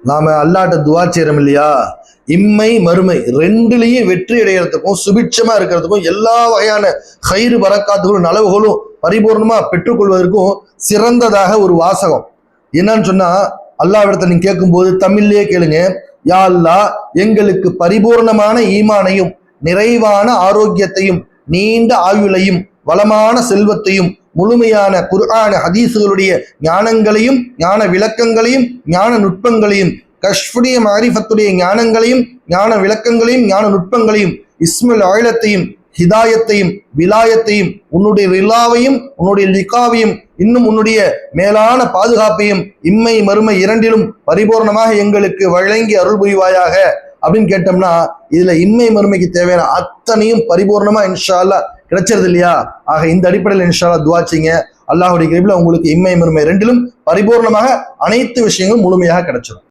நாம அல்லாட்ட துவா செய்யறோம் இல்லையா, இம்மை மறுமை ரெண்டுலையும் வெற்றி அடைகிறதுக்கும் சுபிட்சமா இருக்கிறதுக்கும் எல்லா வகையான கயிறு பறக்காத்துகளும் நலவுகளும் பரிபூர்ணமா பெற்றுக்கொள்வதற்கும் சிறந்ததாக ஒரு வாசகம் என்னன்னு சொன்னா, அல்லாஹ்விடத்தை நீங்க கேட்கும்போது தமிழ்லயே கேளுங்க, யா அல்லாஹ் எங்களுக்கு பரிபூர்ணமான ஈமானையும் நிறைவான ஆரோக்கியத்தையும் நீண்ட ஆயுளையும் வளமான செல்வத்தையும் முழுமையான குர்ஆன் ஹதீஸுகளுடைய ஞானங்களையும் ஞான விளக்கங்களையும் ஞான நுட்பங்களையும் கஷ்ஃபுடைய மாரிஃபத்துடைய ஞானங்களையும் ஞான விளக்கங்களையும் ஞான நுட்பங்களையும் இஸ்முல் ஆயிலத்தையும் ஹிதாயத்தையும் விலாயத்தையும் உன்னுடைய ரிலாவையும் உன்னுடைய லிகாவையும் இன்னும் உன்னுடைய மேலான பாதுகாப்பையும் இம்மை மறுமை இரண்டிலும் பரிபூர்ணமாக எங்களுக்கு வழங்கி அருள் புரிவாயாக அப்படின்னு கேட்டோம்னா, இதுல இம்மை மறுமைக்கு தேவையான அத்தனையும் பரிபூர்ணமா இன்ஷா அல்லாஹ் கிடைச்சிருது இல்லையா. ஆக இந்த அடிப்படையில் இன்ஷா அல்லாஹ் துஆ செய்யுங்க. அல்லாஹ்வுடைய கிருபையில உங்களுக்கு இம்மை மறுமை ரெண்டிலும் பரிபூர்ணமாக அனைத்து விஷயங்களும் முழுமையாக கிடைச்சிடும்.